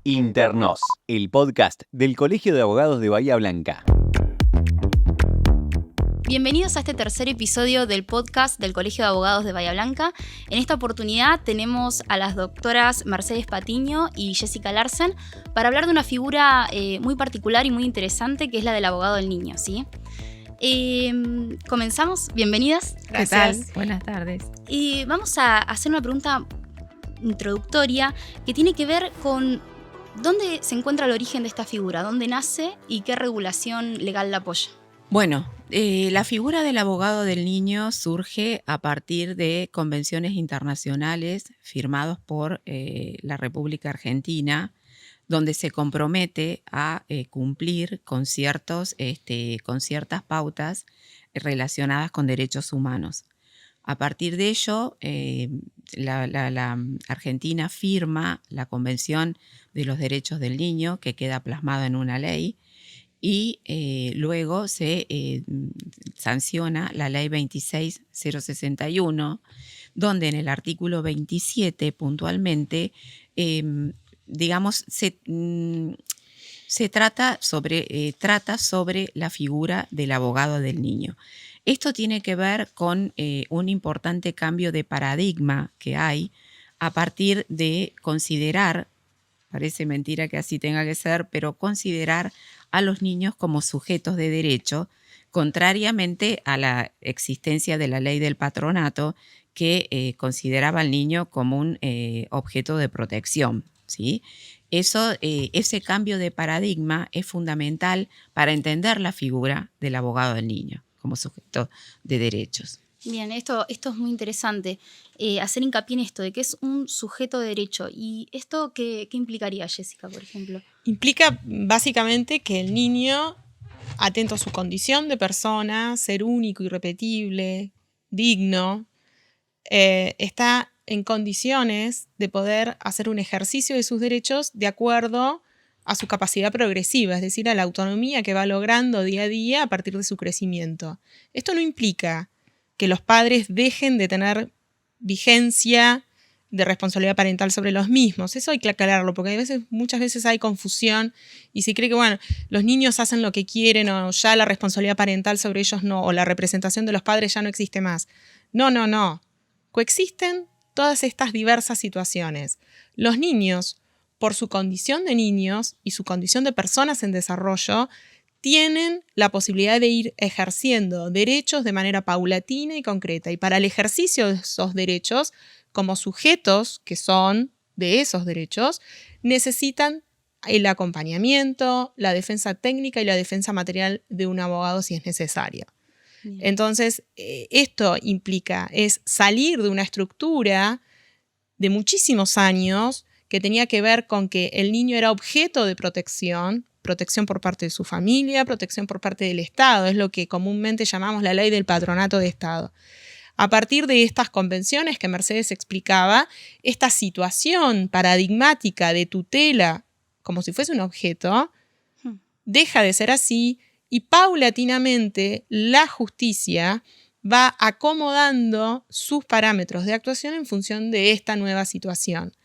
Internos, el podcast del Colegio de Abogados de Bahía Blanca. Bienvenidos a este tercer episodio del podcast del Colegio de Abogados de Bahía Blanca. En esta oportunidad tenemos a las doctoras Mercedes Patiño y Jessica Larsen para hablar de una figura muy particular y muy interesante que es la del abogado del niño, ¿sí? Comenzamos, bienvenidas. Gracias. ¿Qué tal? Buenas tardes. Vamos a hacer una pregunta introductoria que tiene que ver con dónde se encuentra el origen de esta figura, dónde nace y qué regulación legal la apoya. Bueno, la figura del abogado del niño surge a partir de convenciones internacionales firmadas por la República Argentina, donde se compromete a cumplir con ciertas pautas relacionadas con derechos humanos. A partir de ello, la Argentina firma la Convención de los Derechos del Niño, que queda plasmada en una ley, y luego se sanciona la Ley 26.061, donde en el artículo 27 puntualmente, se trata sobre la figura del abogado del niño. Esto tiene que ver con un importante cambio de paradigma que hay a partir de considerar, parece mentira que así tenga que ser, pero considerar a los niños como sujetos de derecho, contrariamente a la existencia de la ley del patronato que consideraba al niño como un objeto de protección, ¿sí? Ese cambio de paradigma es fundamental para entender la figura del abogado del niño como sujeto de derechos. Bien, esto es muy interesante, hacer hincapié en esto de que es un sujeto de derecho. ¿Y esto qué implicaría, Jessica, por ejemplo? Implica básicamente que el niño, atento a su condición de persona, ser único, irrepetible, digno, está en condiciones de poder hacer un ejercicio de sus derechos de acuerdo a su capacidad progresiva, es decir, a la autonomía que va logrando día a día a partir de su crecimiento. Esto no implica que los padres dejen de tener vigencia de responsabilidad parental sobre los mismos. Eso hay que aclararlo, porque muchas veces hay confusión y se cree que, los niños hacen lo que quieren o ya la responsabilidad parental sobre ellos no, o la representación de los padres ya no existe más. No. Coexisten todas estas diversas situaciones. Los niños, por su condición de niños y su condición de personas en desarrollo, tienen la posibilidad de ir ejerciendo derechos de manera paulatina y concreta. Y para el ejercicio de esos derechos, como sujetos que son de esos derechos, necesitan el acompañamiento, la defensa técnica y la defensa material de un abogado si es necesario. Bien. Entonces, esto implica es salir de una estructura de muchísimos años que tenía que ver con que el niño era objeto de protección por parte de su familia, protección por parte del Estado, es lo que comúnmente llamamos la ley del patronato de Estado. A partir de estas convenciones que Mercedes explicaba, esta situación paradigmática de tutela como si fuese un objeto, deja de ser así y paulatinamente la justicia va acomodando sus parámetros de actuación en función de esta nueva situación,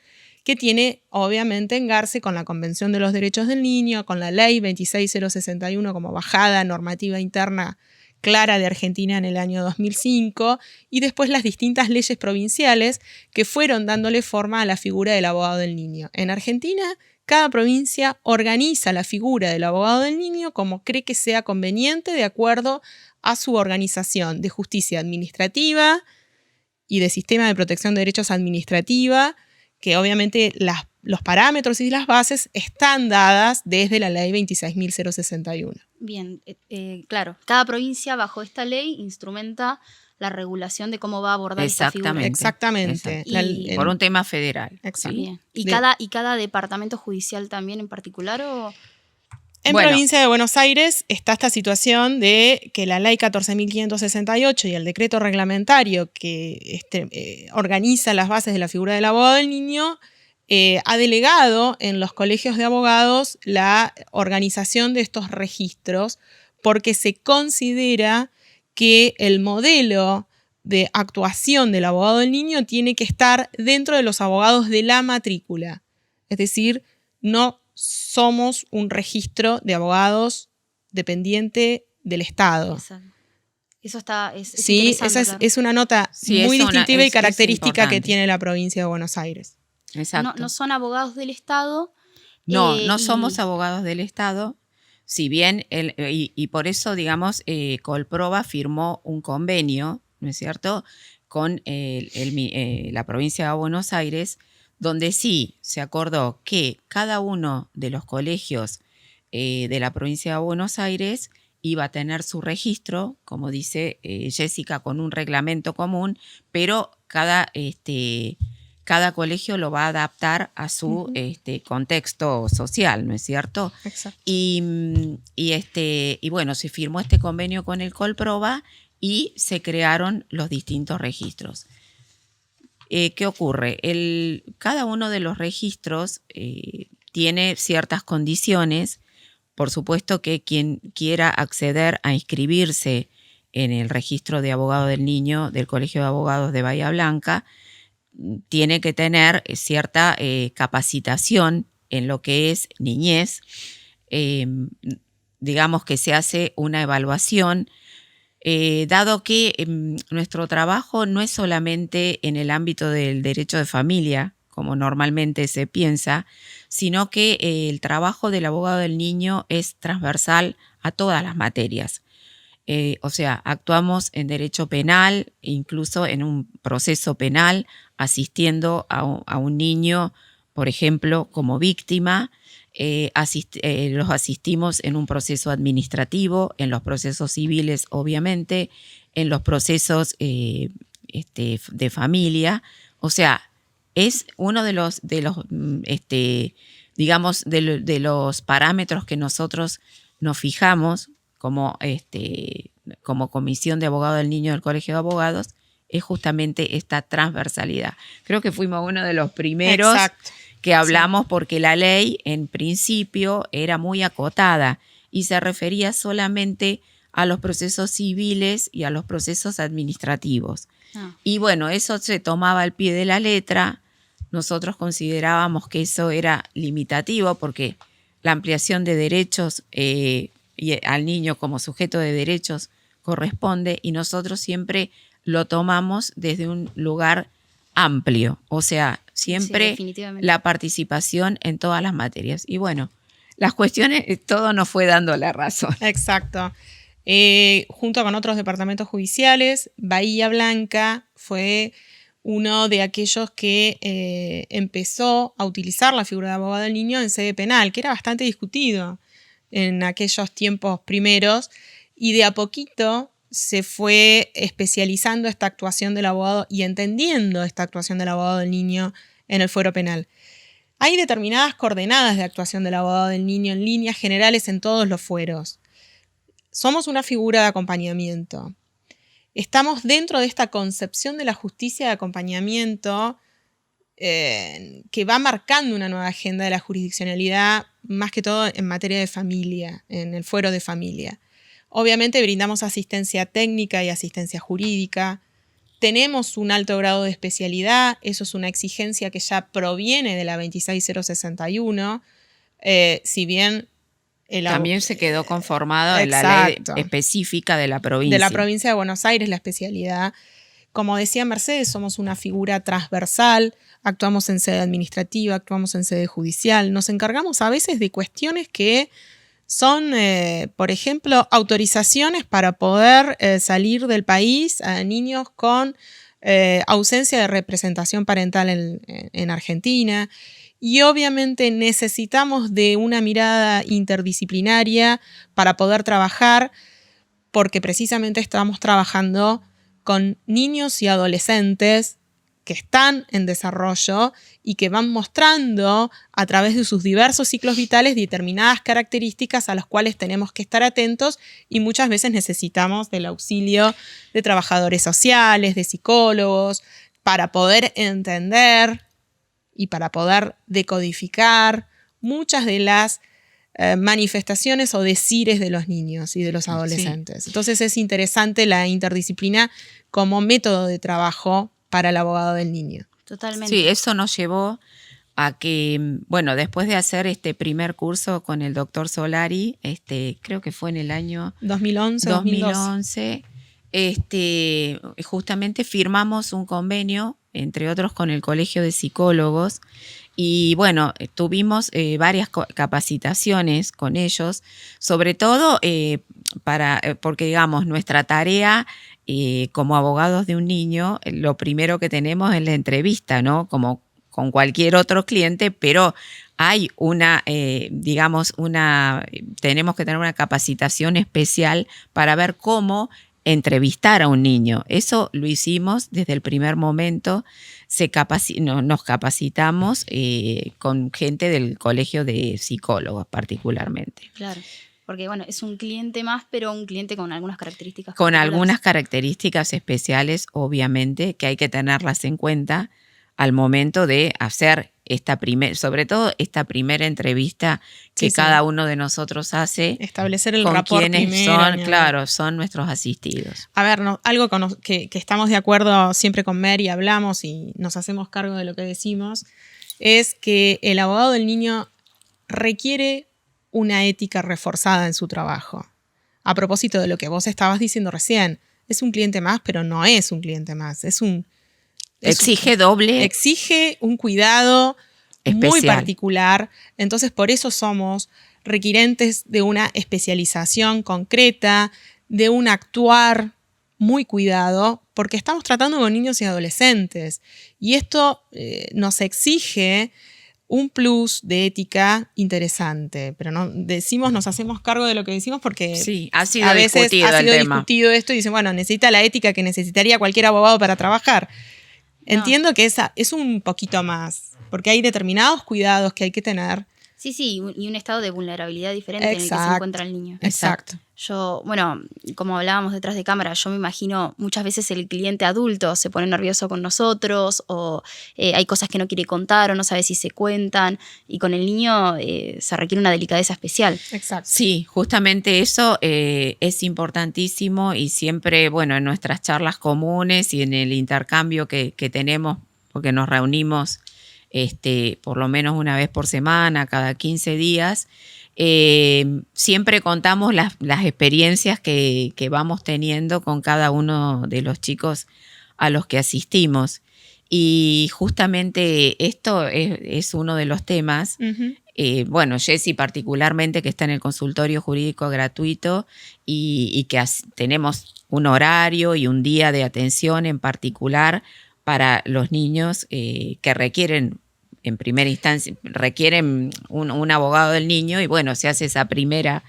que tiene obviamente engarce con la Convención de los Derechos del Niño, con la Ley 26.061 como bajada normativa interna clara de Argentina en el año 2005, y después las distintas leyes provinciales que fueron dándole forma a la figura del abogado del niño. En Argentina, cada provincia organiza la figura del abogado del niño como cree que sea conveniente de acuerdo a su organización de justicia administrativa y de sistema de protección de derechos administrativa, que obviamente los parámetros y las bases están dadas desde la ley 26.061. Bien, claro. Cada provincia bajo esta ley instrumenta la regulación de cómo va a abordar esta figura. Exactamente. Por un tema federal. ¿Sí? ¿Y cada departamento judicial también en particular? En provincia de Buenos Aires está esta situación de que la ley 14.568 y el decreto reglamentario que organiza las bases de la figura del abogado del niño ha delegado en los colegios de abogados la organización de estos registros porque se considera que el modelo de actuación del abogado del niño tiene que estar dentro de los abogados de la matrícula. Es decir, no somos un registro de abogados dependiente del Estado. Exacto. Eso está, es Sí, interesante, esa claro. es una nota Sí, muy es una- distintiva y es característica que importante. tiene la provincia de Buenos Aires. Exacto. No son abogados del Estado. No y- somos abogados del Estado, si bien, y por eso, digamos, Colproba firmó un convenio, ¿no es cierto?, con la provincia de Buenos Aires, donde sí se acordó que cada uno de los colegios de la provincia de Buenos Aires iba a tener su registro, como dice Jessica, con un reglamento común, pero cada colegio lo va a adaptar a su contexto social, ¿no es cierto? Exacto. Y bueno, se firmó este convenio con el Colproba y se crearon los distintos registros. ¿Qué ocurre? Cada uno de los registros tiene ciertas condiciones. Por supuesto que quien quiera acceder a inscribirse en el registro de abogado del niño del Colegio de Abogados de Bahía Blanca tiene que tener cierta capacitación en lo que es niñez. Digamos que se hace una evaluación, dado que nuestro trabajo no es solamente en el ámbito del derecho de familia, como normalmente se piensa, sino que el trabajo del abogado del niño es transversal a todas las materias. O sea, actuamos en derecho penal, incluso en un proceso penal, asistiendo a un niño, por ejemplo, como víctima. Los asistimos en un proceso administrativo, en los procesos civiles, obviamente, en los procesos de familia. O sea, es uno de los digamos, de los parámetros que nosotros nos fijamos como Comisión de Abogado del Niño del Colegio de Abogados, es justamente esta transversalidad. Creo que fuimos uno de los primeros Exacto. que hablamos, porque la ley en principio era muy acotada y se refería solamente a los procesos civiles y a los procesos administrativos. Y bueno, eso se tomaba al pie de la letra. Nosotros considerábamos que eso era limitativo porque la ampliación de derechos y al niño como sujeto de derechos corresponde, y nosotros siempre lo tomamos desde un lugar amplio, o sea, siempre la participación en todas las materias. Y bueno, las cuestiones, todo nos fue dando la razón. Exacto. Junto con otros departamentos judiciales, Bahía Blanca fue uno de aquellos que empezó a utilizar la figura de abogado del niño en sede penal, que era bastante discutido en aquellos tiempos primeros, y de a poquito se fue especializando esta actuación del abogado y entendiendo esta actuación del abogado del niño en el fuero penal. Hay determinadas coordenadas de actuación del abogado del niño en líneas generales en todos los fueros. Somos una figura de acompañamiento. Estamos dentro de esta concepción de la justicia de acompañamiento que va marcando una nueva agenda de la jurisdiccionalidad, más que todo en materia de familia, en el fuero de familia. Obviamente brindamos asistencia técnica y asistencia jurídica. Tenemos un alto grado de especialidad, eso es una exigencia que ya proviene de la 26061, si bien... También se quedó conformado en la ley específica de la provincia. De la provincia de Buenos Aires, la especialidad. Como decía Mercedes, somos una figura transversal, actuamos en sede administrativa, actuamos en sede judicial, nos encargamos a veces de cuestiones que son, por ejemplo, autorizaciones para poder salir del país a niños con ausencia de representación parental en Argentina. Y obviamente necesitamos de una mirada interdisciplinaria para poder trabajar, porque precisamente estamos trabajando con niños y adolescentes que están en desarrollo y que van mostrando a través de sus diversos ciclos vitales determinadas características a las cuales tenemos que estar atentos, y muchas veces necesitamos del auxilio de trabajadores sociales, de psicólogos, para poder entender y para poder decodificar muchas de las manifestaciones o decires de los niños y de los adolescentes. Sí. Entonces es interesante la interdisciplina como método de trabajo para el abogado del niño. Totalmente. Sí, eso nos llevó a que, bueno, después de hacer este primer curso con el doctor Solari, creo que fue en el año 2011, justamente firmamos un convenio, entre otros con el Colegio de Psicólogos, y bueno, tuvimos varias capacitaciones con ellos, sobre todo porque digamos, nuestra tarea como abogados de un niño, lo primero que tenemos es la entrevista, ¿no? Como con cualquier otro cliente, pero hay tenemos que tener una capacitación especial para ver cómo entrevistar a un niño. Eso lo hicimos desde el primer momento. Nos capacitamos con gente del Colegio de Psicólogos particularmente. Claro, porque bueno, es un cliente más, pero un cliente con algunas características. Con algunas características especiales, obviamente, que hay que tenerlas en cuenta al momento de hacer sobre todo esta primera entrevista que cada uno de nosotros hace. Establecer el con rapport quienes primero, son nuestros asistidos. A ver, algo que estamos de acuerdo siempre con Mary, hablamos y nos hacemos cargo de lo que decimos, es que el abogado del niño requiere una ética reforzada en su trabajo. A propósito de lo que vos estabas diciendo recién, es un cliente más, pero no es un cliente más, exige un cuidado especial, muy particular. Entonces, por eso somos requirentes de una especialización concreta, de un actuar muy cuidado, porque estamos tratando con niños y adolescentes. Y esto nos exige un plus de ética interesante. Pero nos hacemos cargo de lo que decimos porque sí, ha sido a veces discutido ha sido el tema. discutido esto y dicen, bueno, necesita la ética que necesitaría cualquier abogado para trabajar. Entiendo que es un poquito más, porque hay determinados cuidados que hay que tener. Sí, y un estado de vulnerabilidad diferente en el que se encuentra el niño. Exacto. Yo, bueno, como hablábamos detrás de cámara, yo me imagino muchas veces el cliente adulto se pone nervioso con nosotros o hay cosas que no quiere contar o no sabe si se cuentan, y con el niño se requiere una delicadeza especial. Exacto. Sí, justamente eso es importantísimo, y siempre, bueno, en nuestras charlas comunes y en el intercambio que tenemos, porque nos reunimos por lo menos una vez por semana, cada 15 días, siempre contamos las experiencias que vamos teniendo con cada uno de los chicos a los que asistimos. Y justamente esto es uno de los temas. Uh-huh. Bueno, Jessy particularmente, que está en el consultorio jurídico gratuito y que tenemos un horario y un día de atención en particular para los niños que requieren, en primera instancia, un abogado del niño, y bueno, se hace esa primera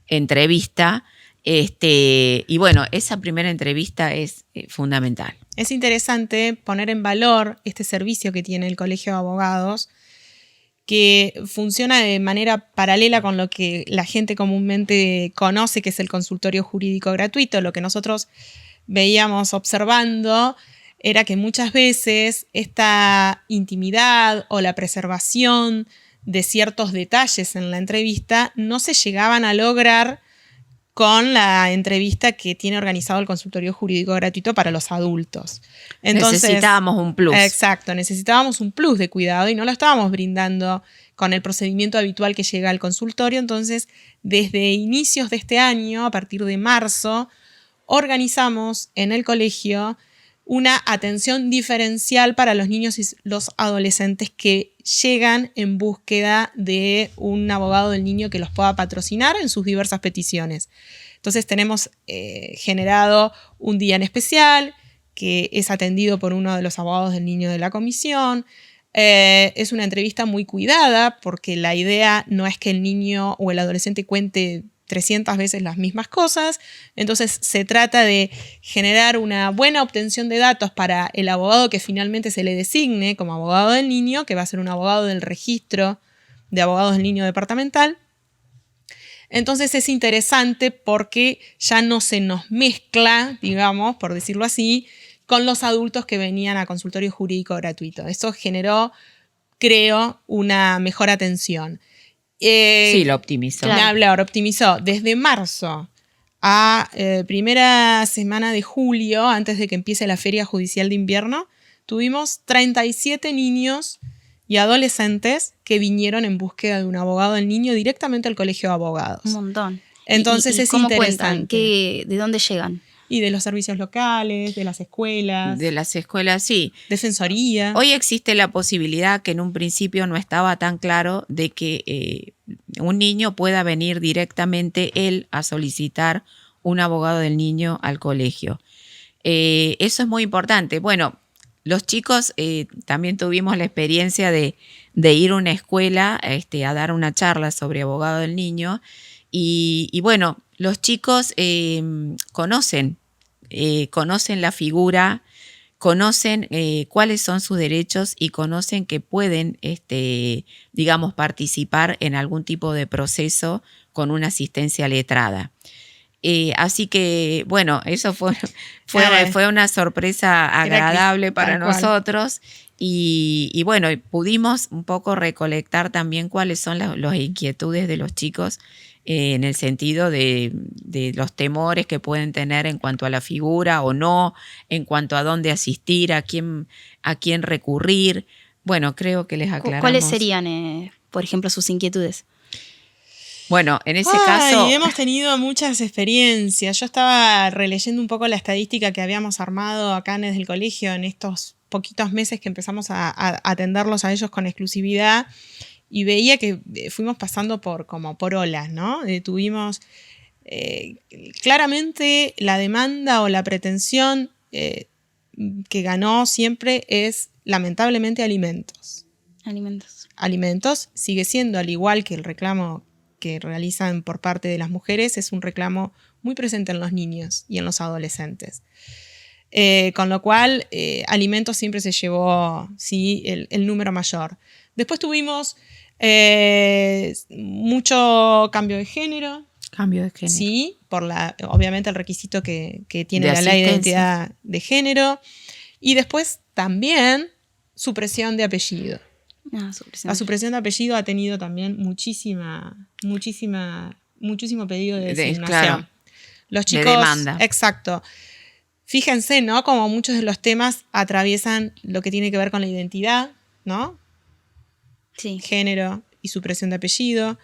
entrevista. Y bueno, esa primera entrevista es fundamental. Es interesante poner en valor este servicio que tiene el Colegio de Abogados, que funciona de manera paralela con lo que la gente comúnmente conoce, que es el consultorio jurídico gratuito. Lo que nosotros veíamos observando era que muchas veces esta intimidad o la preservación de ciertos detalles en la entrevista no se llegaban a lograr con la entrevista que tiene organizado el consultorio jurídico gratuito para los adultos. Entonces, necesitábamos un plus. Exacto, necesitábamos un plus de cuidado y no lo estábamos brindando con el procedimiento habitual que llega al consultorio. Entonces, desde inicios de este año, a partir de marzo, organizamos en el colegio una atención diferencial para los niños y los adolescentes que llegan en búsqueda de un abogado del niño que los pueda patrocinar en sus diversas peticiones. Entonces tenemos generado un día en especial que es atendido por uno de los abogados del niño de la comisión. Es una entrevista muy cuidada porque la idea no es que el niño o el adolescente cuente 300 veces las mismas cosas. Entonces se trata de generar una buena obtención de datos para el abogado que finalmente se le designe como abogado del niño, que va a ser un abogado del registro de abogados del niño departamental. Entonces es interesante porque ya no se nos mezcla, digamos, por decirlo así, con los adultos que venían a consultorio jurídico gratuito. Eso generó, creo, una mejor atención. Sí, lo optimizó. Claro. Lo optimizó. Desde marzo a primera semana de julio, antes de que empiece la Feria Judicial de Invierno, tuvimos 37 niños y adolescentes que vinieron en búsqueda de un abogado del niño directamente al colegio de abogados. Un montón. Entonces es ¿cómo interesante. cuentan? ¿De dónde llegan? Y de los servicios locales, de las escuelas, De las escuelas, sí. defensoría. Hoy existe la posibilidad, que en un principio no estaba tan claro, de que un niño pueda venir directamente él a solicitar un abogado del niño al colegio. Eso es muy importante. Bueno, los chicos también tuvimos la experiencia de ir a una escuela a dar una charla sobre abogado del niño y bueno, los chicos conocen la figura, conocen cuáles son sus derechos y conocen que pueden, digamos, participar en algún tipo de proceso con una asistencia letrada. Así que, bueno, eso fue una sorpresa agradable para nosotros y bueno, pudimos un poco recolectar también cuáles son las inquietudes de los chicos en el sentido de los temores que pueden tener en cuanto a la figura o no, en cuanto a dónde asistir, a quién recurrir. Bueno, creo que les aclaramos. ¿Cuáles serían, por ejemplo, sus inquietudes? Bueno, en ese caso... Hemos tenido muchas experiencias. Yo estaba releyendo un poco la estadística que habíamos armado acá desde el colegio en estos poquitos meses que empezamos a atenderlos a ellos con exclusividad y veía que fuimos pasando por olas, ¿no? Tuvimos claramente la demanda o la pretensión que ganó siempre es lamentablemente alimentos. Alimentos sigue siendo, al igual que el reclamo que realizan por parte de las mujeres, es un reclamo muy presente en los niños y en los adolescentes. Con lo cual, alimentos siempre se llevó, sí, el número mayor. Después tuvimos mucho cambio de género. Cambio de género. Sí, por obviamente el requisito que tiene la ley de identidad de género. Y después también supresión de apellido. La supresión de apellido ha tenido también muchísimo pedido de designación. Claro, los chicos, de demanda. Exacto. Fíjense, ¿no? Como muchos de los temas atraviesan lo que tiene que ver con la identidad, ¿no? Sí. Género y supresión de apellido.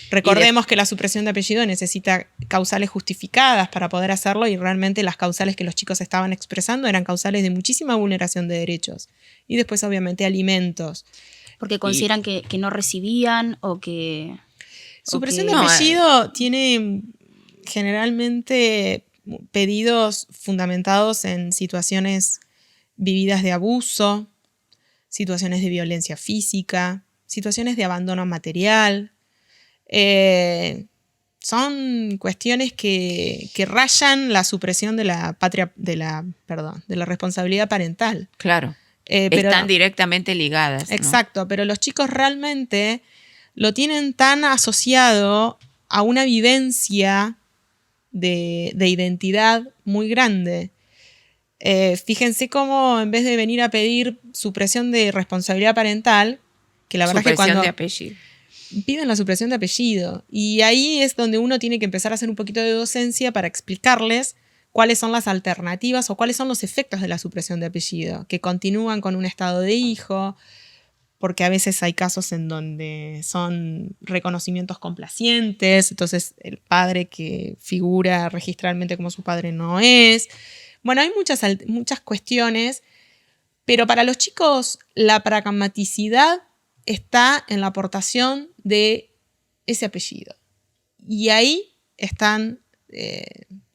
Recordemos que la supresión de apellido necesita causales justificadas para poder hacerlo y realmente las causales que los chicos estaban expresando eran causales de muchísima vulneración de derechos. Y después, obviamente, alimentos. Porque consideran que no recibían o que... Supresión de apellido tiene generalmente pedidos fundamentados en situaciones vividas de abuso, situaciones de violencia física, situaciones de abandono material. Son cuestiones que rayan la supresión de la responsabilidad parental. Claro. Pero están directamente ligadas, ¿no? Exacto, pero los chicos realmente lo tienen tan asociado a una vivencia de identidad muy grande. Fíjense cómo en vez de venir a pedir supresión de responsabilidad parental, que la verdad es que cuando de apellido. Piden la supresión de apellido. Y ahí es donde uno tiene que empezar a hacer un poquito de docencia para explicarles cuáles son las alternativas o cuáles son los efectos de la supresión de apellido, que continúan con un estado de hijo, porque a veces hay casos en donde son reconocimientos complacientes, entonces el padre que figura registralmente como su padre no es. Bueno, hay muchas cuestiones, pero para los chicos la pragmaticidad está en la aportación de ese apellido. Y ahí están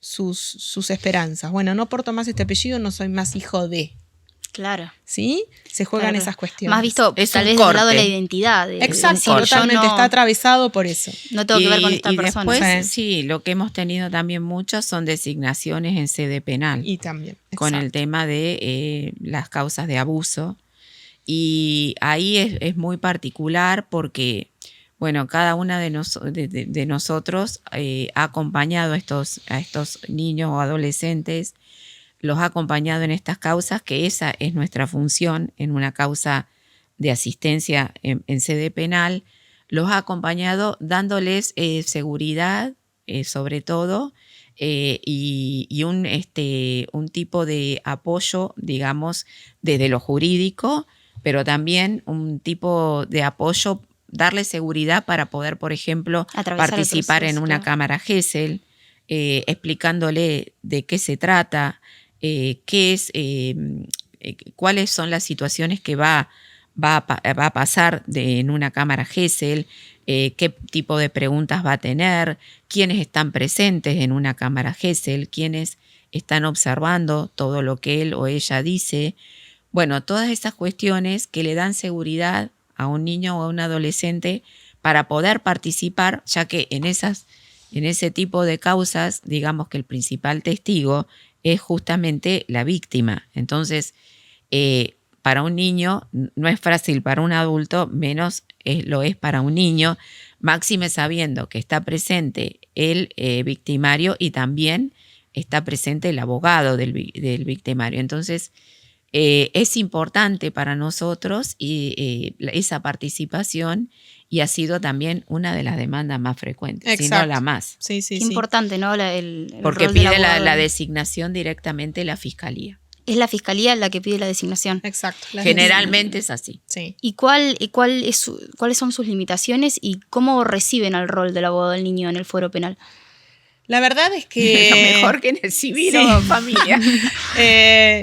sus esperanzas. Bueno, no porto más este apellido, no soy más hijo de. Claro. ¿Sí? Se juegan esas cuestiones. Más visto, es tal un vez corte. del lado de la identidad. Exacto, totalmente. Está atravesado por eso. No tengo que ver con esta persona. Después, sí, lo que hemos tenido también muchas son designaciones en sede penal. Y también. Con exacto. el tema de las causas de abuso. Y ahí es muy particular porque, bueno, cada una de nosotros ha acompañado a estos niños o adolescentes, los ha acompañado en estas causas, que esa es nuestra función en una causa de asistencia en sede penal, los ha acompañado dándoles seguridad, sobre todo, y un tipo de apoyo, digamos, desde lo jurídico, pero también un tipo de apoyo, darle seguridad para poder, por ejemplo, Atravesar el participar en proceso, una claro. cámara Gesell, explicándole de qué se trata, cuáles son las situaciones que va a pasar en una cámara Gesell, qué tipo de preguntas va a tener, quiénes están presentes en una cámara Gesell, quiénes están observando todo lo que él o ella dice. Bueno, todas esas cuestiones que le dan seguridad a un niño o a un adolescente para poder participar, ya que en ese tipo de causas, digamos que el principal testigo es justamente la víctima. Entonces, para un niño no es fácil, para un adulto menos lo es para un niño, máxime sabiendo que está presente el victimario y también está presente el abogado del victimario. Entonces, es importante para nosotros esa participación, y ha sido también una de las demandas más frecuentes, si no la más. Sí, sí, Qué sí. importante, ¿no? el Porque rol del pide abogado. la designación directamente de la fiscalía. Es la fiscalía la que pide la designación. Exacto. Generalmente es así. Sí. ¿Y cuáles son sus limitaciones y cómo reciben al rol del abogado del niño en el fuero penal? La verdad es que Mejor que en el civil Sí. o en familia.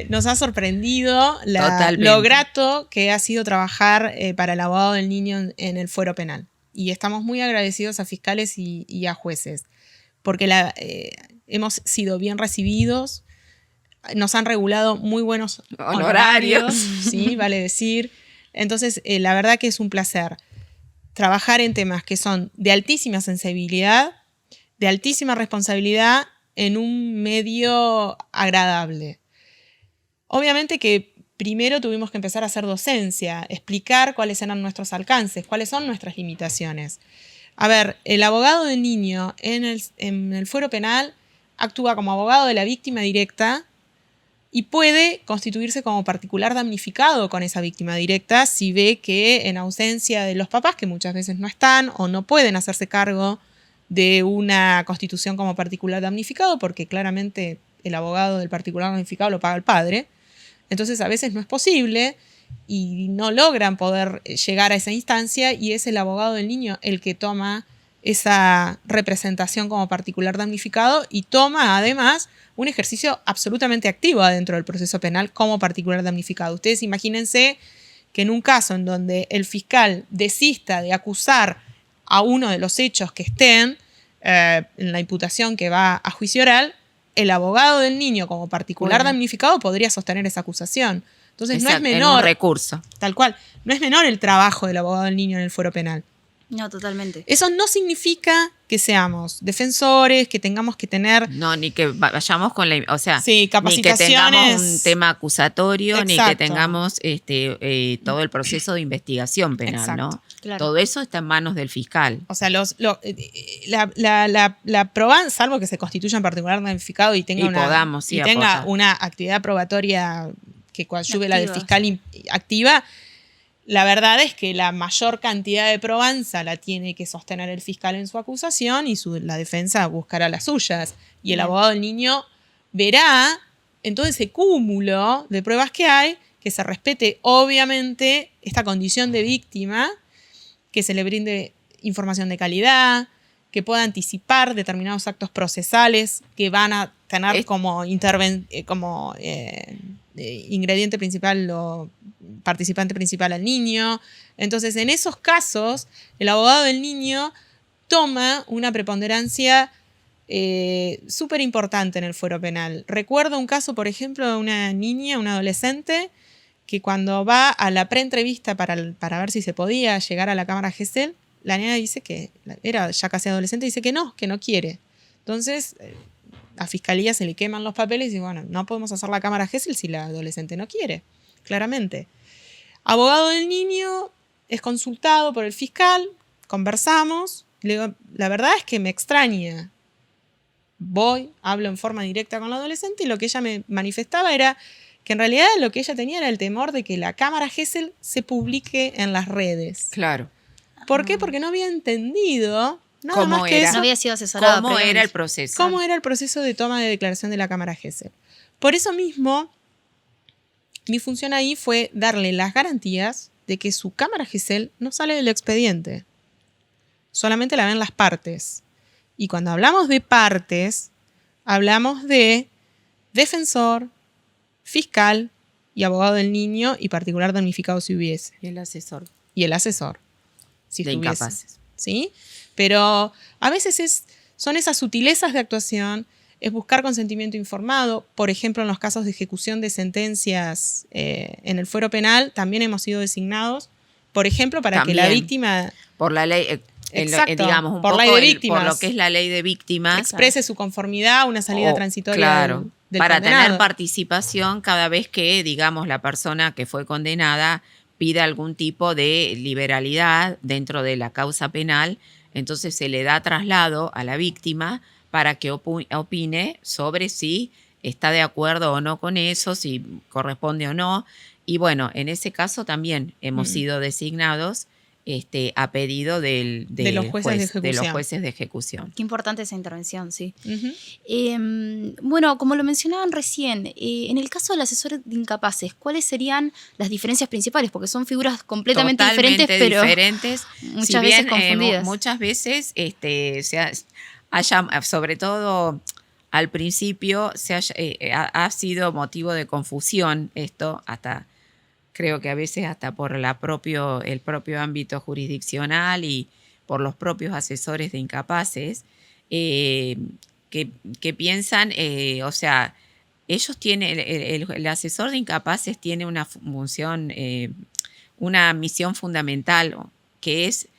nos ha sorprendido Totalmente. lo grato que ha sido trabajar para el abogado del niño en el fuero penal. Y estamos muy agradecidos a fiscales y a jueces, porque hemos sido bien recibidos, nos han regulado muy buenos Honorarios. sí, vale decir. Entonces, la verdad que es un placer trabajar en temas que son de altísima sensibilidad, de altísima responsabilidad, en un medio agradable. Obviamente que primero tuvimos que empezar a hacer docencia, explicar cuáles eran nuestros alcances, cuáles son nuestras limitaciones. A ver, el abogado del niño en el fuero penal actúa como abogado de la víctima directa y puede constituirse como particular damnificado con esa víctima directa si ve que en ausencia de los papás, que muchas veces no están o no pueden hacerse cargo de una constitución como particular damnificado, porque claramente el abogado del particular damnificado lo paga el padre. Entonces a veces no es posible y no logran poder llegar a esa instancia, y es el abogado del niño el que toma esa representación como particular damnificado y toma además un ejercicio absolutamente activo adentro del proceso penal como particular damnificado. Ustedes imagínense que en un caso en donde el fiscal desista de acusar a uno de los hechos que estén en la imputación que va a juicio oral, el abogado del niño como particular damnificado podría sostener esa acusación. Entonces no es menor, en un recurso. tal cual, no es menor el trabajo del abogado del niño en el fuero penal. No, totalmente. Eso no significa que seamos defensores, que tengamos que tener No, ni que vayamos con la... O sea, sí, ni que capacitaciones. tengamos un tema acusatorio, ni que Exacto. tengamos todo el proceso de investigación penal, Exacto. ¿no? Claro. Todo eso está en manos del fiscal. O sea, la probanza, salvo que se constituya en particular damnificado y tenga, Y podamos, sí, tenga apoyar. una actividad probatoria que coadyuve la del Activa, fiscal activa, la verdad es que la mayor cantidad de probanza la tiene que sostener el fiscal en su acusación y la defensa buscará las suyas. Y el Bien. abogado del niño verá en todo ese cúmulo de pruebas que hay que se respete obviamente esta condición de víctima, que se le brinde información de calidad, que pueda anticipar determinados actos procesales que van a tener como ingrediente principal o participante principal al niño. Entonces, en esos casos, el abogado del niño toma una preponderancia súper importante en el fuero penal. Recuerdo un caso, por ejemplo, de una niña, una adolescente, que cuando va a la preentrevista para ver si se podía llegar a la cámara Gesell, la niña dice que, era ya casi adolescente, dice que no quiere. Entonces, a fiscalía se le queman los papeles y bueno, no podemos hacer la cámara Gesell si la adolescente no quiere, claramente. Abogado del niño es consultado por el fiscal, conversamos, le digo, la verdad es que me extraña. Voy, hablo en forma directa con la adolescente y lo que ella me manifestaba era que en realidad lo que ella tenía era el temor de que la cámara Gesell se publique en las redes. Claro. ¿Por qué? Porque no había entendido nada ¿Cómo más que era? eso. No había sido asesorada. ¿Cómo previamente. era el proceso? ¿Cómo era el proceso de toma de declaración de la cámara Gesell? Por eso mismo, mi función ahí fue darle las garantías de que su cámara Gesell no sale del expediente. Solamente la ven las partes. Y cuando hablamos de partes, hablamos de defensor, fiscal y abogado del niño y particular damnificado si hubiese. Y el asesor Y el asesor, si de estuviese. incapaces. ¿Sí? Pero a veces son esas sutilezas de actuación, es buscar consentimiento informado. Por ejemplo, en los casos de ejecución de sentencias en el fuero penal, también hemos sido designados, por ejemplo, para que la También. víctima Por la ley, Exacto, digamos, un por poco ley de víctimas. por lo que es la ley de víctimas. exprese su conformidad a una salida transitoria Claro, del para condenado. tener participación cada vez que, digamos, la persona que fue condenada pida algún tipo de liberalidad dentro de la causa penal, entonces se le da traslado a la víctima para que opine sobre si está de acuerdo o no con eso, si corresponde o no. Y bueno, en ese caso también hemos sido designados a pedido de los jueces de de los ejecución. jueces de ejecución. Qué importante esa intervención, sí. Ujú. Bueno, como lo mencionaban recién, en el caso del asesor de incapaces, ¿cuáles serían las diferencias principales? Porque son figuras completamente diferentes, pero diferentes. muchas veces confundidas. Muchas veces, sobre todo al principio, ha sido motivo de confusión esto, hasta creo que a veces hasta por el propio ámbito jurisdiccional y por los propios asesores de incapaces, que piensan, o sea, ellos tienen, el asesor de incapaces tiene una función, una misión fundamental, que es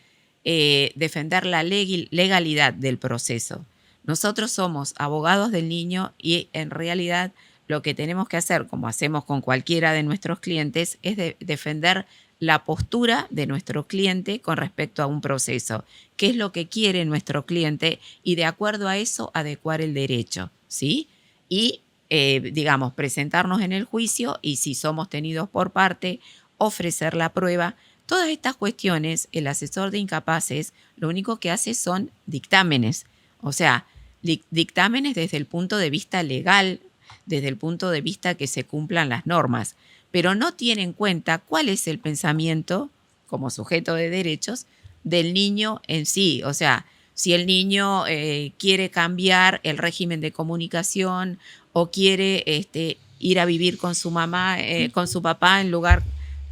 defender la legalidad del proceso. Nosotros somos abogados del niño y en realidad lo que tenemos que hacer, como hacemos con cualquiera de nuestros clientes, es defender la postura de nuestro cliente con respecto a un proceso. ¿Qué es lo que quiere nuestro cliente? Y de acuerdo a eso, adecuar el derecho, ¿sí? Y, digamos, presentarnos en el juicio y si somos tenidos por parte, ofrecer la prueba. Todas estas cuestiones, el asesor de incapaces lo único que hace son dictámenes. O sea, dictámenes desde el punto de vista legal, desde el punto de vista que se cumplan las normas, pero no tiene en cuenta cuál es el pensamiento como sujeto de derechos del niño en sí. O sea, si el niño quiere cambiar el régimen de comunicación o quiere ir a vivir con su mamá, con su papá en lugar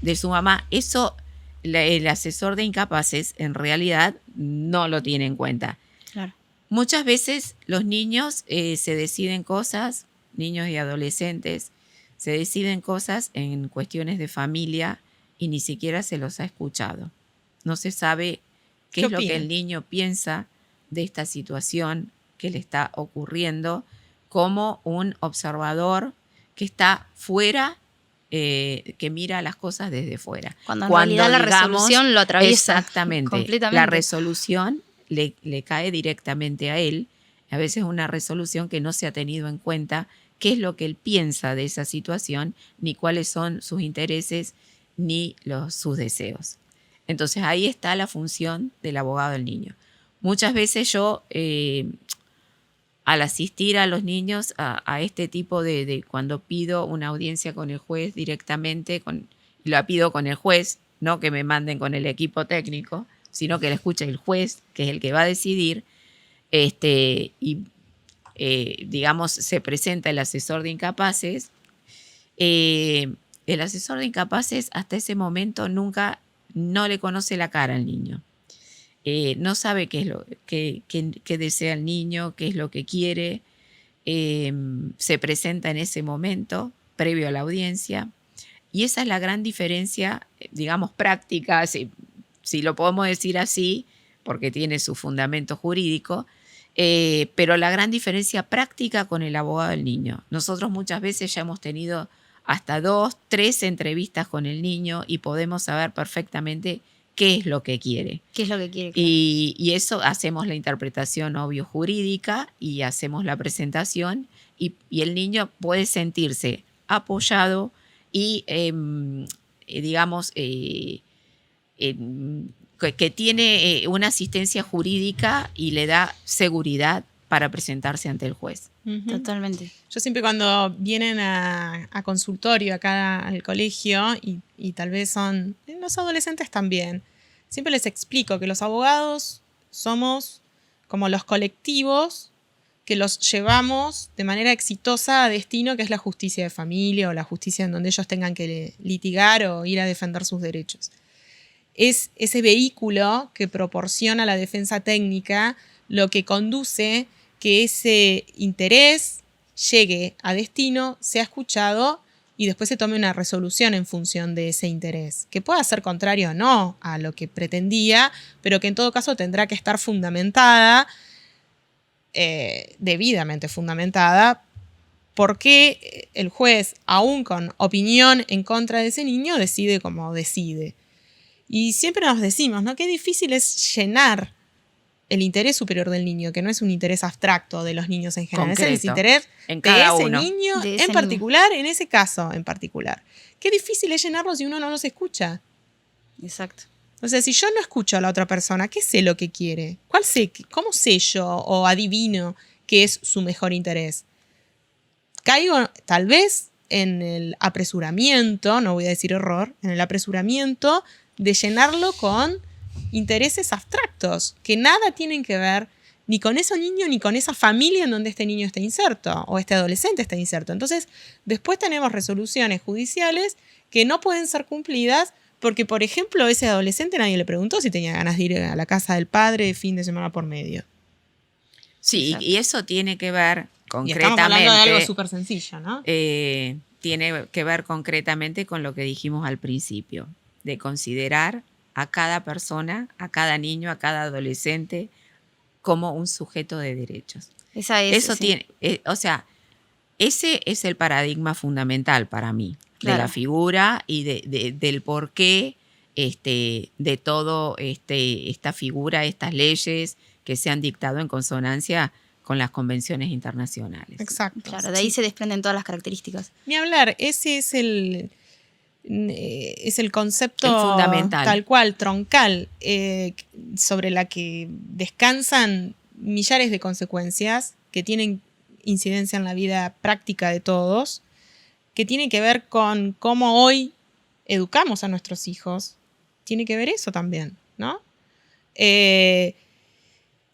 de su mamá, eso el asesor de incapaces en realidad no lo tiene en cuenta. Claro. Muchas veces los niños se deciden cosas, niños y adolescentes, se deciden cosas en cuestiones de familia y ni siquiera se los ha escuchado. No se sabe qué es lo que el niño piensa de esta situación que le está ocurriendo como un observador que está fuera, que mira las cosas desde fuera. Cuando en realidad la resolución lo atraviesa exactamente, completamente. La resolución le cae directamente a él. A veces una resolución que no se ha tenido en cuenta qué es lo que él piensa de esa situación, ni cuáles son sus intereses, ni sus deseos. Entonces ahí está la función del abogado del niño. Muchas veces yo, al asistir a los niños a este tipo de cuando pido una audiencia con el juez directamente, la pido con el juez, no que me manden con el equipo técnico, sino que la escuche el juez, que es el que va a decidir, digamos, se presenta el asesor de incapaces. El asesor de incapaces hasta ese momento no le conoce la cara al niño. No sabe qué es lo que desea el niño, qué es lo que quiere. Se presenta en ese momento, previo a la audiencia. Y esa es la gran diferencia, digamos, práctica, si lo podemos decir así, porque tiene su fundamento jurídico, pero la gran diferencia práctica con el abogado del niño. Nosotros muchas veces ya hemos tenido hasta 2, 3 entrevistas con el niño y podemos saber perfectamente qué es lo que quiere. ¿Qué es lo que quiere? Y eso hacemos la interpretación obvio jurídica y hacemos la presentación y el niño puede sentirse apoyado y, digamos, que tiene una asistencia jurídica y le da seguridad para presentarse ante el juez. Totalmente. Yo siempre cuando vienen a consultorio acá al colegio, y tal vez son los adolescentes también, siempre les explico que los abogados somos como los colectivos que los llevamos de manera exitosa a destino, que es la justicia de familia o la justicia en donde ellos tengan que litigar o ir a defender sus derechos. Es ese vehículo que proporciona la defensa técnica lo que conduce que ese interés llegue a destino, sea escuchado y después se tome una resolución en función de ese interés, que pueda ser contrario o no a lo que pretendía, pero que en todo caso tendrá que estar fundamentada, debidamente fundamentada, porque el juez, aún con opinión en contra de ese niño, decide como decide. Y siempre nos decimos, ¿no?, qué difícil es llenar el interés superior del niño, que no es un interés abstracto de los niños en general, Concreto, es el interés en de cada ese uno. niño De ese en particular, en ese caso en particular. Qué difícil es llenarlo si uno no los escucha. Exacto. O sea, si yo no escucho a la otra persona, ¿qué sé lo que quiere? ¿Cómo sé yo o adivino qué es su mejor interés? Caigo tal vez en el apresuramiento, no voy a decir error, en el apresuramiento de llenarlo con intereses abstractos que nada tienen que ver ni con ese niño ni con esa familia en donde este niño está inserto o este adolescente está inserto. Entonces, después tenemos resoluciones judiciales que no pueden ser cumplidas porque, por ejemplo, ese adolescente nadie le preguntó si tenía ganas de ir a la casa del padre de fin de semana por medio. Sí, Exacto. y eso tiene que ver Y concretamente. estamos hablando de algo súper sencillo, ¿no? Tiene que ver concretamente con lo que dijimos al principio, de considerar a cada persona, a cada niño, a cada adolescente como un sujeto de derechos. Esa es. Eso sí. tiene, o sea, ese es el paradigma fundamental para mí, Claro. de la figura y del porqué de todo esta figura, estas leyes que se han dictado en consonancia con las convenciones internacionales. Exacto. Claro, de ahí se desprenden todas las características. Ni hablar, ese es el concepto El fundamental. tal cual, troncal, sobre la que descansan millares de consecuencias que tienen incidencia en la vida práctica de todos, que tiene que ver con cómo hoy educamos a nuestros hijos. Tiene que ver eso también, ¿no?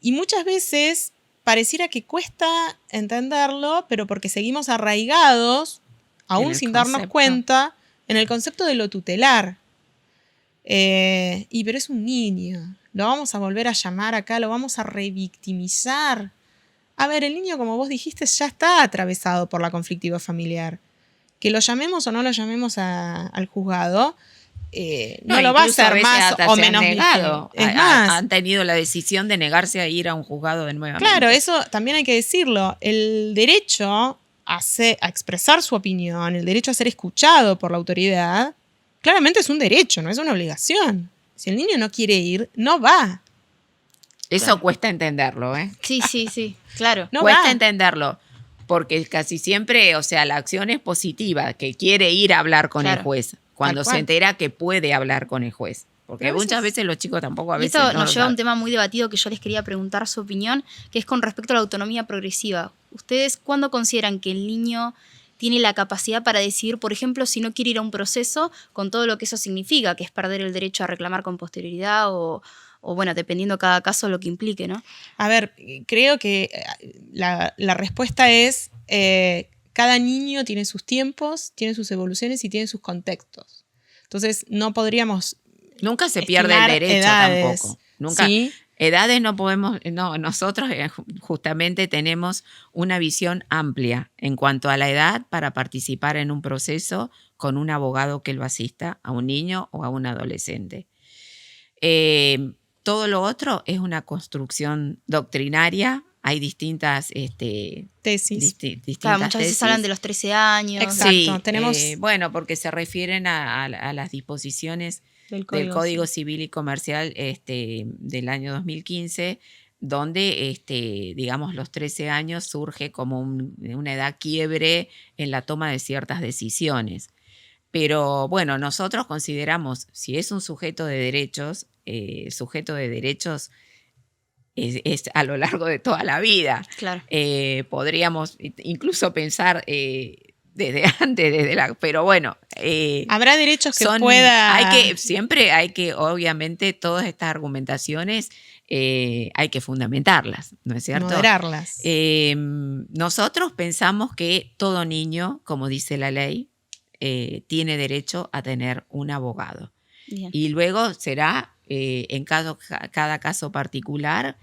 Y muchas veces pareciera que cuesta entenderlo, pero porque seguimos arraigados, aún sin darnos cuenta, en el concepto de lo tutelar. Pero es un niño, lo vamos a volver a llamar acá, lo vamos a revictimizar. A ver, el niño, como vos dijiste, ya está atravesado por la conflictiva familiar. Que lo llamemos o no lo llamemos al juzgado, no lo va a hacer más o menos negado. Es más, Han tenido la decisión de negarse a ir a un juzgado de nuevo. claro, eso también hay que decirlo. El derecho a expresar su opinión, el derecho a ser escuchado por la autoridad, claramente es un derecho, no es una obligación. Si el niño no quiere ir, no va. Eso Claro. cuesta entenderlo, ¿eh? Sí, claro. No Cuesta va. entenderlo, porque casi siempre, o sea, la acción es positiva, que quiere ir a hablar con Claro. el juez, cuando Tal se cual. entera que puede hablar con el juez. Porque Pero a muchas veces- veces los chicos tampoco a Y veces esto no nos lo lleva a un saben. tema muy debatido que yo les quería preguntar su opinión, que es con respecto a la autonomía progresiva. ¿Ustedes cuándo consideran que el niño tiene la capacidad para decidir, por ejemplo, si no quiere ir a un proceso con todo lo que eso significa, que es perder el derecho a reclamar con posterioridad o bueno, dependiendo cada caso lo que implique, ¿no? A ver, creo que la respuesta es, cada niño tiene sus tiempos, tiene sus evoluciones y tiene sus contextos. Entonces, no podríamos Nunca se pierde el estimar derecho edades. tampoco. Nunca. ¿Sí? Edades no podemos, no, nosotros justamente tenemos una visión amplia en cuanto a la edad para participar en un proceso con un abogado que lo asista a un niño o a un adolescente. Todo lo otro es una construcción doctrinaria. Hay distintas Tesis. distintas Claro, muchas veces tesis. hablan de los 13 años. Exacto. Sí, tenemos- bueno, porque se refieren a las disposiciones Del del Código sí. Civil y Comercial del año 2015, donde, digamos, los 13 años surge como una edad quiebre en la toma de ciertas decisiones. Pero bueno, nosotros consideramos, si es un sujeto de derechos es a lo largo de toda la vida. Claro. Podríamos incluso pensar desde antes, pero bueno. Habrá derechos que pueda... Siempre hay que, obviamente, todas estas argumentaciones hay que fundamentarlas, ¿no es cierto? Moderarlas. Nosotros pensamos que todo niño, como dice la ley, tiene derecho a tener un abogado. Bien. Y luego será en cada caso particular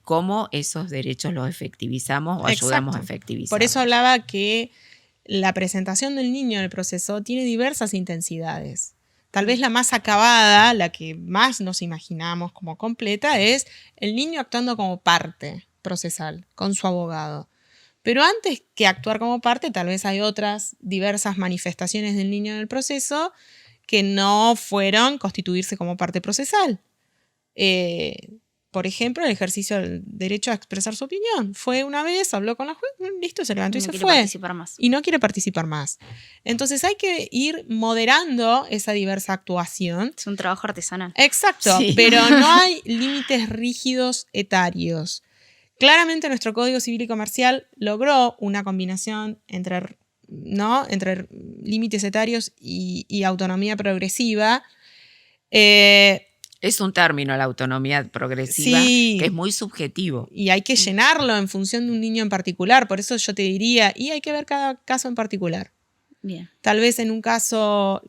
cómo esos derechos los efectivizamos o ayudamos a efectivizar. Por eso hablaba que la presentación del niño en el proceso tiene diversas intensidades. Tal vez la más acabada, la que más nos imaginamos como completa, es el niño actuando como parte procesal con su abogado. Pero antes que actuar como parte, tal vez hay otras diversas manifestaciones del niño en el proceso que no fueron constituirse como parte procesal. Por ejemplo, el ejercicio del derecho a expresar su opinión. Fue una vez, habló con la juez, listo, se levantó y se fue. No quiere participar más. Y no quiere participar más. Entonces hay que ir moderando esa diversa actuación. Es un trabajo artesanal. Exacto, Sí. pero no hay límites rígidos etarios. Claramente nuestro Código Civil y Comercial logró una combinación entre límites etarios y autonomía progresiva. Es un término, la autonomía progresiva, Sí. que es muy subjetivo. Y hay que llenarlo en función de un niño en particular. Por eso yo te diría, y hay que ver cada caso en particular. Bien. Tal vez en un caso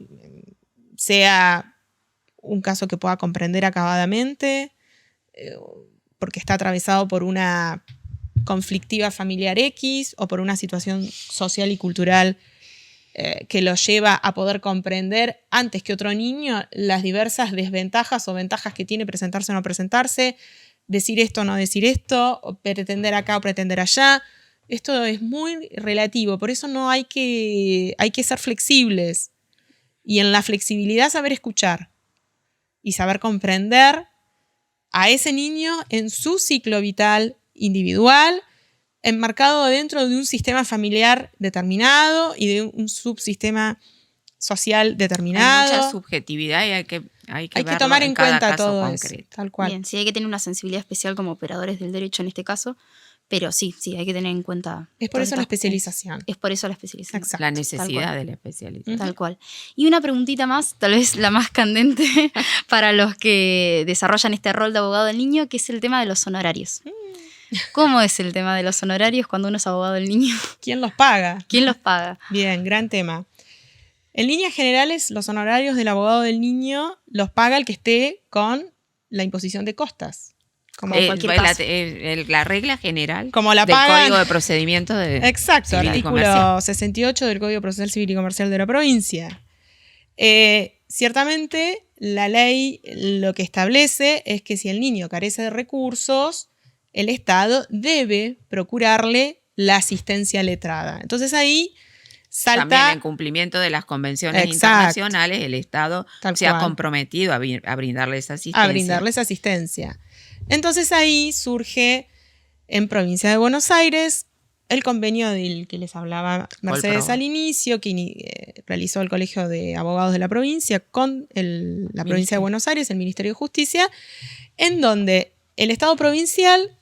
sea un caso que pueda comprender acabadamente, porque está atravesado por una conflictiva familiar X o por una situación social y cultural que lo lleva a poder comprender antes que otro niño las diversas desventajas o ventajas que tiene presentarse o no presentarse, decir esto o no decir esto, o pretender acá o pretender allá. Esto es muy relativo, por eso no hay que ser flexibles. Y en la flexibilidad saber escuchar y saber comprender a ese niño en su ciclo vital individual, enmarcado dentro de un sistema familiar determinado y de un subsistema social determinado. Hay mucha subjetividad y hay que verlo tomar en cada cuenta caso todo eso, concreto. tal cual. Bien, sí hay que tener una sensibilidad especial como operadores del derecho en este caso, pero sí, hay que tener en cuenta. Es por todas eso la estas- especialización. Es por eso la especialización. Exacto. La Tal necesidad cual. de la especialización. Tal cual. Y una preguntita más, tal vez la más candente para los que desarrollan este rol de abogado del niño, que es el tema de los honorarios. ¿Cómo es el tema de los honorarios cuando uno es abogado del niño? ¿Quién los paga? ¿Quién los paga? Bien, gran tema. En líneas generales, los honorarios del abogado del niño los paga el que esté con la imposición de costas. Como cualquier caso. La regla general Como la del pagan- Código de Procedimiento de Exacto, Civil y artículo Comercial. 68 del Código Procesal Civil y Comercial de la provincia. Ciertamente, la ley lo que establece es que si el niño carece de recursos, el Estado debe procurarle la asistencia letrada. Entonces ahí También salta... en cumplimiento de las convenciones Exacto. internacionales, el Estado Tal se ha cual. comprometido a brindarles asistencia. a brindarles asistencia. Entonces ahí surge en Provincia de Buenos Aires el convenio del que les hablaba Mercedes Colpro. al inicio, que realizó el Colegio de Abogados de la provincia con la provincia de Buenos Aires, el Ministerio de Justicia, en donde el Estado provincial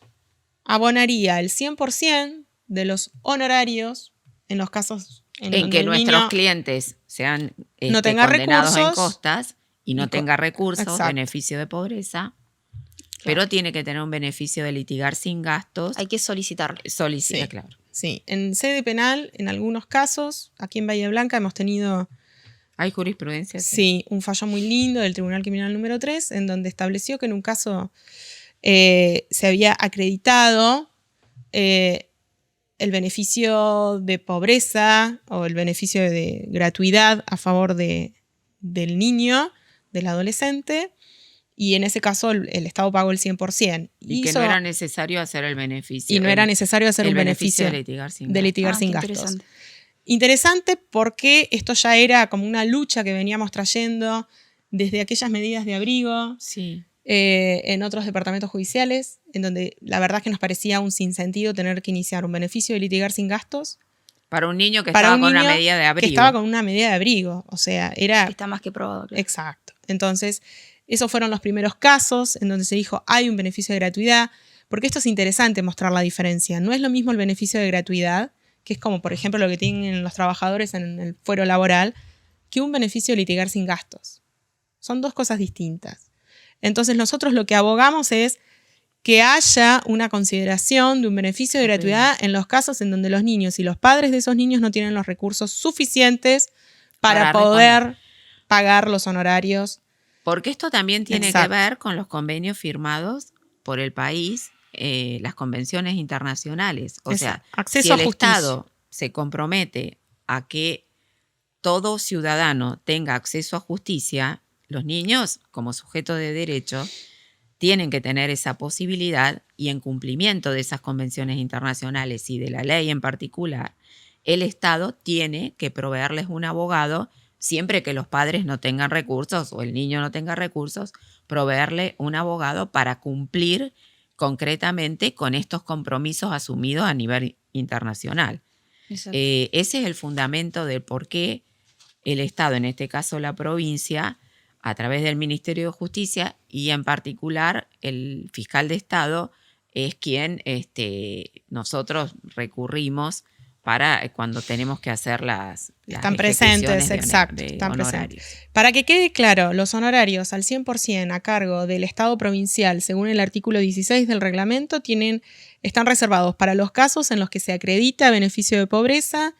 abonaría el 100% de los honorarios en los casos En donde que el nuestros niño clientes sean no tenga condenados en recursos costas y no y tenga recursos, Exacto. beneficio de pobreza, pero tiene que tener un beneficio de litigar sin gastos. Hay que solicitarlo. Solicita, Sí. claro. Sí, en sede penal, en algunos casos, aquí en Bahía Blanca hemos tenido Hay jurisprudencia. sí, un fallo muy lindo del Tribunal Criminal número 3, en donde estableció que en un caso se había acreditado el beneficio de pobreza o el beneficio de gratuidad a favor del niño, del adolescente, y en ese caso el Estado pagó el 100%. Y que no era necesario hacer el beneficio. y no era necesario hacer el beneficio de litigar sin de gastos. litigar Ah, sin qué gastos. interesante. Interesante porque esto ya era como una lucha que veníamos trayendo desde aquellas medidas de abrigo Sí. en otros departamentos judiciales, en donde la verdad es que nos parecía un sinsentido tener que iniciar un beneficio de litigar sin gastos Para un niño que para estaba un con una niño medida de abrigo. que estaba con una medida de abrigo. O sea, era... Está más que probado. Claro. Exacto. Entonces, Esos fueron los primeros casos en donde se dijo hay un beneficio de gratuidad, porque esto es interesante mostrar la diferencia. No es lo mismo el beneficio de gratuidad, que es como por ejemplo lo que tienen los trabajadores en el fuero laboral, que un beneficio de litigar sin gastos. Son dos cosas distintas. Entonces nosotros lo que abogamos es que haya una consideración de un beneficio de gratuidad en los casos en donde los niños y los padres de esos niños no tienen los recursos suficientes para poder pagar los honorarios. Porque esto también tiene Exacto. que ver con los convenios firmados por el país, las convenciones internacionales. O sea, acceso si a el justicia. Estado se compromete a que todo ciudadano tenga acceso a justicia, los niños, como sujetos de derecho, tienen que tener esa posibilidad, y en cumplimiento de esas convenciones internacionales y de la ley en particular, el Estado tiene que proveerles un abogado siempre que los padres no tengan recursos o el niño no tenga recursos, proveerle un abogado para cumplir concretamente con estos compromisos asumidos a nivel internacional. Ese es el fundamento del por qué el Estado, en este caso la provincia, a través del Ministerio de Justicia y en particular el fiscal de Estado, es quien nosotros recurrimos para cuando tenemos que hacer las Están presentes, exacto, están presentes. Para que quede claro, los honorarios al 100% a cargo del Estado provincial, según el artículo 16 del reglamento, están reservados para los casos en los que se acredita beneficio de pobreza,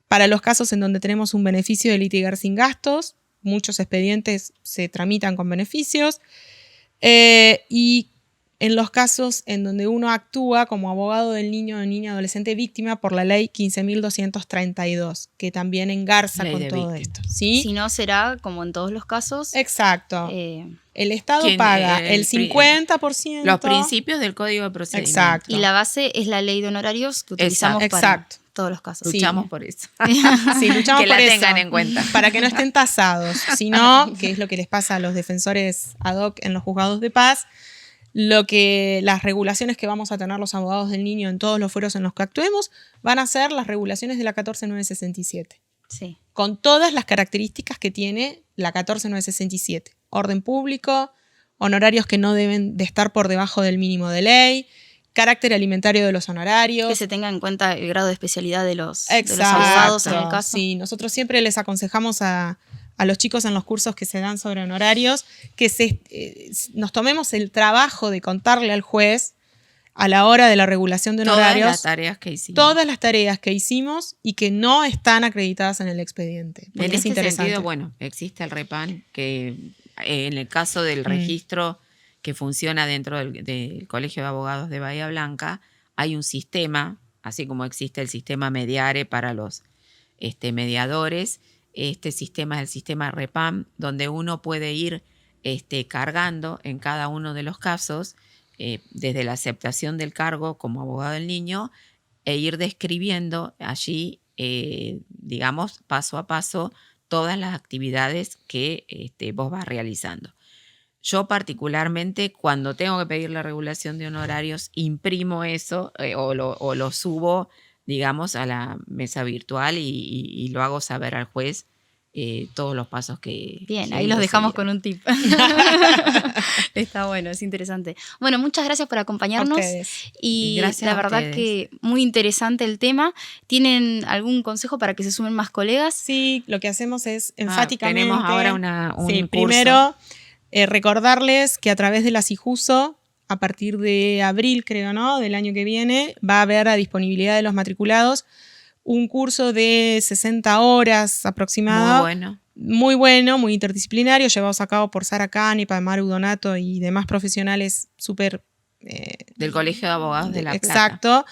para los casos en donde tenemos un beneficio de litigar sin gastos, muchos expedientes se tramitan con beneficios, y en los casos en donde uno actúa como abogado del niño o niña adolescente víctima por la ley 15.232, que también engarza con todo esto. ¿Sí? Si no, será como en todos los casos. Exacto. El Estado paga el 50%. Los principios del Código de Procedimiento. Exacto. Y la base es la ley de honorarios que utilizamos para todos los casos. Luchamos por eso. Sí, luchamos que por la eso, tengan en cuenta. para que no estén tasados, sino, que es lo que les pasa a los defensores ad hoc en los juzgados de paz, las regulaciones que vamos a tener los abogados del niño en todos los fueros en los que actuemos van a ser las regulaciones de la 14967. Sí. Con todas las características que tiene la 14967. Orden público, honorarios que no deben de estar por debajo del mínimo de ley, carácter alimentario de los honorarios. Que se tenga en cuenta el grado de especialidad de los Exacto. abogados en el caso. Sí, nosotros siempre les aconsejamos a los chicos en los cursos que se dan sobre honorarios que nos tomemos el trabajo de contarle al juez a la hora de la regulación de honorarios todas las tareas que hicimos. Todas las tareas que hicimos y que no están acreditadas en el expediente. En este sentido, bueno, existe el REPAN, que en el caso del registro que funciona dentro del Colegio de Abogados de Bahía Blanca, hay un sistema, así como existe el sistema Mediare para los mediadores. Este sistema es el sistema REPAM, donde uno puede ir cargando en cada uno de los casos, desde la aceptación del cargo como abogado del niño, e ir describiendo allí, digamos, paso a paso, todas las actividades que vos vas realizando. Yo particularmente, cuando tengo que pedir la regulación de honorarios, imprimo eso o lo subo, digamos, a la mesa virtual y lo hago saber al juez todos los pasos que... Bien, ahí los dejamos con un tip. Está bueno, es interesante. Bueno, muchas gracias por acompañarnos. Y gracias la verdad que muy interesante el tema. ¿Tienen algún consejo para que se sumen más colegas? Sí, lo que hacemos es enfáticamente... Tenemos ahora un curso. Primero, recordarles que a través de la CIJUSO, a partir de abril, creo, ¿no?, del año que viene, va a haber a disponibilidad de los matriculados un curso de 60 horas aproximado. Muy bueno, muy interdisciplinario, llevados a cabo por Sara Canipa, Maru Donato y demás profesionales súper... del Colegio de Abogados de La Plata. Exacto.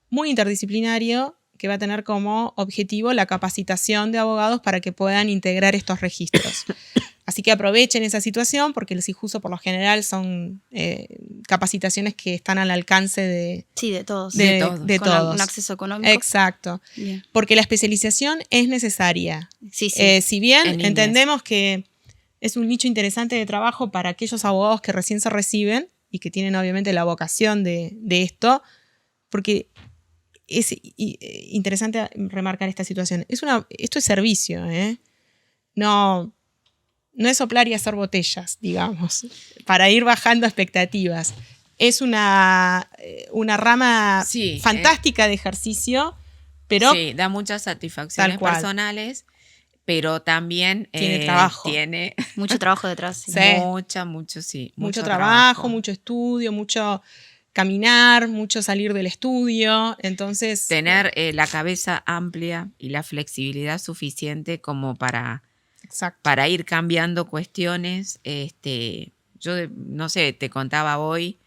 Muy interdisciplinario, que va a tener como objetivo la capacitación de abogados para que puedan integrar estos registros. Así que aprovechen esa situación, porque el CIJUSO por lo general son capacitaciones que están al alcance de todos. De con todos. Un acceso económico. Exacto. Bien. Porque la especialización es necesaria. Sí. Si bien entendemos que es un nicho interesante de trabajo para aquellos abogados que recién se reciben y que tienen obviamente la vocación de esto, porque es interesante remarcar esta situación. Esto es servicio, ¿eh? No no es soplar y hacer botellas, digamos, para ir bajando expectativas. Es una rama fantástica de ejercicio, pero sí, da muchas satisfacciones personales, pero también tiene trabajo. Tiene mucho trabajo detrás. Sí. Mucho trabajo, mucho estudio, mucho caminar, mucho salir del estudio. Entonces, tener la cabeza amplia y la flexibilidad suficiente como para ir cambiando cuestiones. Yo no sé, te contaba hoy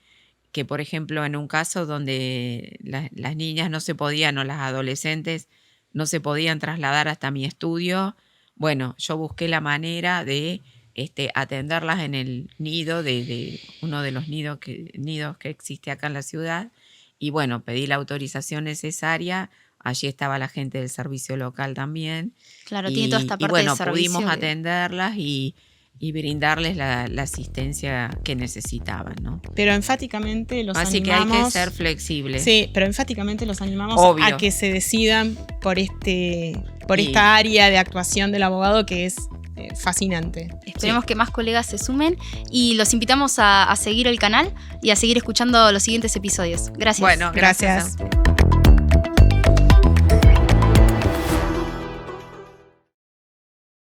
que, por ejemplo, en un caso donde las niñas no se podían, o las adolescentes no se podían trasladar hasta mi estudio, bueno, yo busqué la manera de atenderlas en el nido de uno de los nidos que existe acá en la ciudad, y bueno, pedí la autorización necesaria. Allí estaba la gente del servicio local también. Claro, tiene toda esta parte bueno, de servicio. pudimos atenderlas y brindarles la asistencia que necesitaban, ¿no? Pero enfáticamente los Así animamos. que hay que ser flexibles. Sí, pero enfáticamente los animamos Obvio. a que se decidan por esta área de actuación del abogado, que es fascinante. Esperemos que más colegas se sumen y los invitamos a seguir el canal y a seguir escuchando los siguientes episodios. Gracias. Bueno, gracias.